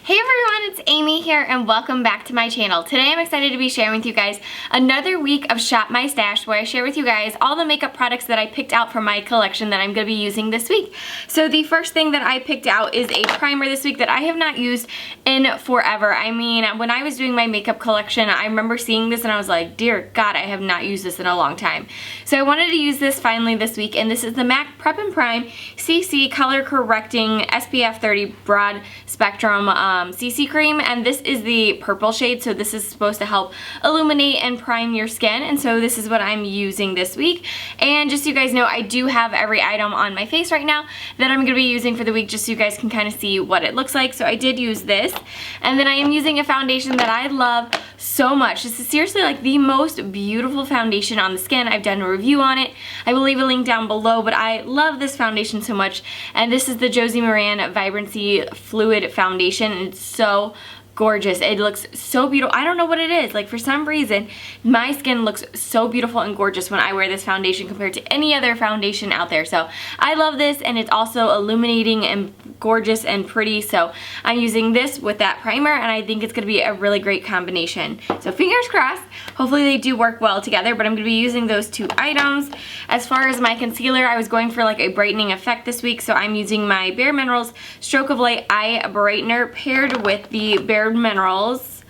Hey everyone, it's Amy here and welcome back to my channel. Today I'm excited to be sharing with you guys another week of Shop My Stash where I share with you guys all the makeup products that I picked out from my collection that I'm going to be using this week. So the first thing that I picked out is a primer this week that I have not used in forever. I mean, when I was doing my makeup collection, I remember seeing this and I was like, dear God, I have not used this in a long time. So I wanted to use this finally this week, and this is the MAC Prep and Prime CC Color Correcting SPF 30 Broad Spectrum CC cream, and this is the purple shade, so this is supposed to help illuminate and prime your skin, and so this is what I'm using this week. And just so you guys know, I do have every item on my face right now that I'm going to be using for the week, just so you guys can kind of see what it looks like. So I did use this, and then I am using a foundation that I love so much. This is seriously like the most beautiful foundation on the skin. I've done a review on it. I will leave a link down below, but I love this foundation so much, and this is the Josie Maran Vibrancy Fluid Foundation. It's so gorgeous. It looks so beautiful. I don't know what it is. Like, for some reason, my skin looks so beautiful and gorgeous when I wear this foundation compared to any other foundation out there. So I love this, and it's also illuminating and gorgeous and pretty. So I'm using this with that primer, and I think it's going to be a really great combination. So fingers crossed. Hopefully they do work well together, but I'm going to be using those two items. As far as my concealer, I was going for like a brightening effect this week, so I'm using my Bare Minerals Stroke of Light Eye Brightener paired with the Bare Minerals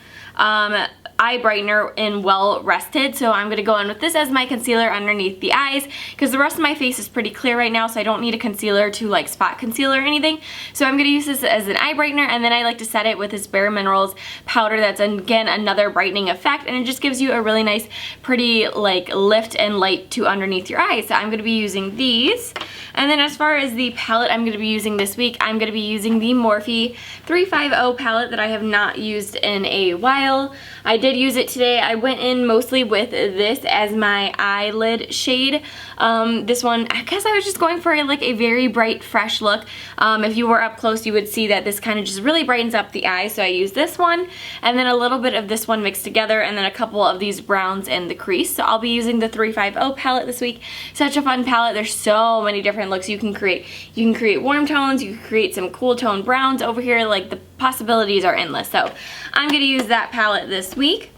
eye brightener in Well Rested. So I'm going to go in with this as my concealer underneath the eyes, because the rest of my face is pretty clear right now, so I don't need a concealer to like spot conceal or anything. So I'm going to use this as an eye brightener, and then I like to set it with this Bare Minerals powder that's again another brightening effect, and it just gives you a really nice pretty like lift and light to underneath your eyes. So I'm going to be using these. And then as far as the palette I'm going to be using this week, I'm going to be using the Morphe 350 palette that I have not used in a while. I did use it today. I went in mostly with this as my eyelid shade. This one, I guess I was just going for like a very bright, fresh look. If you were up close, you would see that this kind of just really brightens up the eye. So I used this one, and then a little bit of this one mixed together, and then a couple of these browns in the crease. So I'll be using the 350 palette this week. Such a fun palette. There's so many different looks you can create. You can create warm tones, you can create some cool tone browns over here. Like, the possibilities are endless. So I'm going to use that palette this week.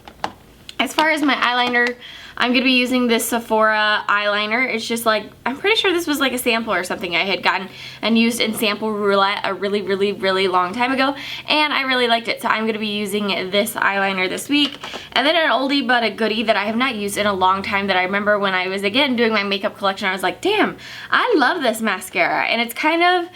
As far as my eyeliner, I'm going to be using this Sephora Eye Liner. It's just like, I'm pretty sure this was like a sample or something I had gotten and used in sample roulette a really long time ago, and I really liked it. So I'm going to be using this eyeliner this week. And then an oldie but a goodie that I have not used in a long time, that I remember when I was again doing my makeup collection, I was like, damn, I love this mascara. And it's kind of,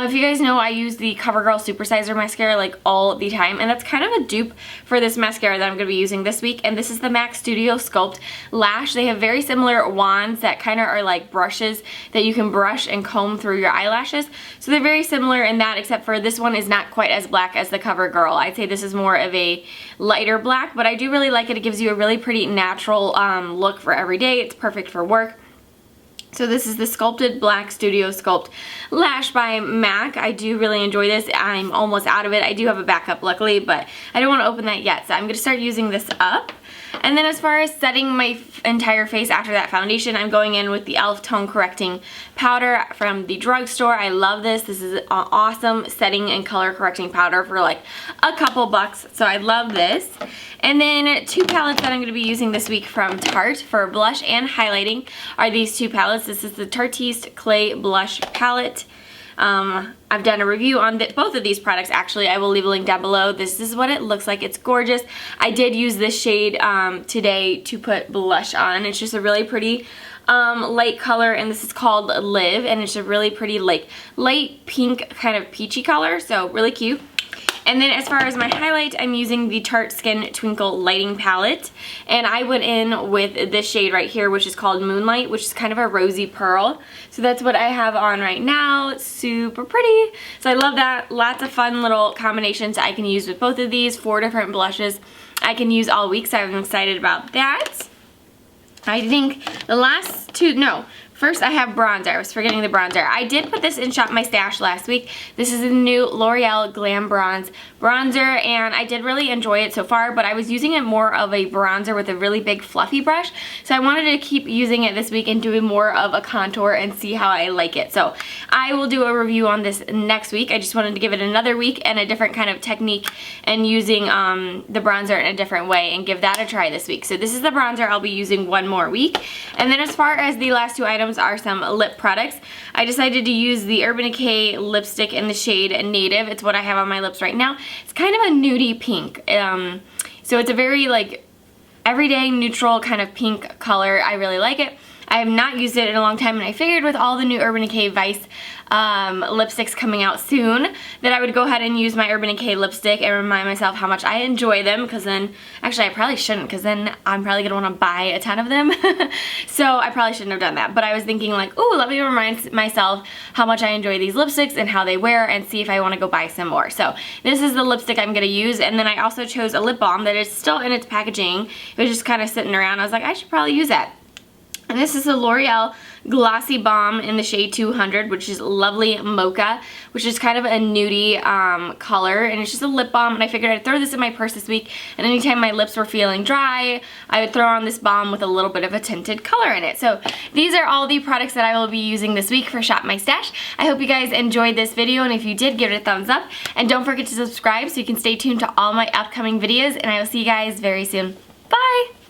if you guys know, I use the CoverGirl Supersizer mascara like all the time, and that's kind of a dupe for this mascara that I'm going to be using this week. And this is the MAC Studio Sculpt Lash. They have very similar wands that kind of are like brushes that you can brush and comb through your eyelashes. So they're very similar in that, except for this one is not quite as black as the CoverGirl. I'd say this is more of a lighter black, but I do really like it. It gives you a really pretty natural look for every day. It's perfect for work. So this is the Sculpted Black Studio Sculpt Lash by MAC. I do really enjoy this. I'm almost out of it. I do have a backup luckily, but I don't want to open that yet. So I'm going to start using this up. And then as far as setting my entire face after that foundation, I'm going in with the e.l.f. Tone Correcting Powder from the drugstore. I love this. This is an awesome setting and color correcting powder for like a couple bucks. So I love this. And then two palettes that I'm going to be using this week from Tarte for blush and highlighting are these two palettes. This is the Tarteist Clay Blush Palette. I've done a review on both of these products actually. I will leave a link down below. This is what it looks like. It's gorgeous. I did use this shade today to put blush on. It's just a really pretty light color, and this is called Live, and it's a really pretty like light pink kind of peachy color, so really cute. And then as far as my highlight, I'm using the Tarte Skin Twinkle Lighting Palette. And I went in with this shade right here, which is called Moonlight, which is kind of a rosy pearl. So that's what I have on right now. It's super pretty. So I love that. Lots of fun little combinations I can use with both of these. 4 different blushes I can use all week, so I'm excited about that. I think the last two, no, First, I have bronzer. I was forgetting the bronzer. I did put this in Shop My Stash last week. This is a new L'Oreal Glam Bronze bronzer, and I did really enjoy it so far, but I was using it more of a bronzer with a really big fluffy brush, so I wanted to keep using it this week and doing more of a contour and see how I like it. So I will do a review on this next week. I just wanted to give it another week and a different kind of technique and using the bronzer in a different way and give that a try this week. So this is the bronzer I'll be using one more week. And then as far as the last two items are some lip products. I decided to use the Urban Decay lipstick in the shade Native. It's what I have on my lips right now. It's kind of a nudie pink. So it's a very like everyday neutral kind of pink color. I really like it. I have not used it in a long time, and I figured with all the new Urban Decay Vice lipsticks coming out soon that I would go ahead and use my Urban Decay lipstick and remind myself how much I enjoy them, because then, actually I probably shouldn't, because then I'm probably going to want to buy a ton of them. So I probably shouldn't have done that, but I was thinking like, ooh, let me remind myself how much I enjoy these lipsticks and how they wear and see if I want to go buy some more. So this is the lipstick I'm going to use, and then I also chose a lip balm that is still in its packaging. It was just kind of sitting around. I was like, I should probably use that. And this is a L'Oreal Glossy Balm in the shade 200, which is Lovely Mocha, which is kind of a nudie color, and it's just a lip balm, and I figured I'd throw this in my purse this week, and anytime my lips were feeling dry, I would throw on this balm with a little bit of a tinted color in it. So these are all the products that I will be using this week for Shop My Stash. I hope you guys enjoyed this video, and if you did, give it a thumbs up, and don't forget to subscribe so you can stay tuned to all my upcoming videos, and I will see you guys very soon. Bye!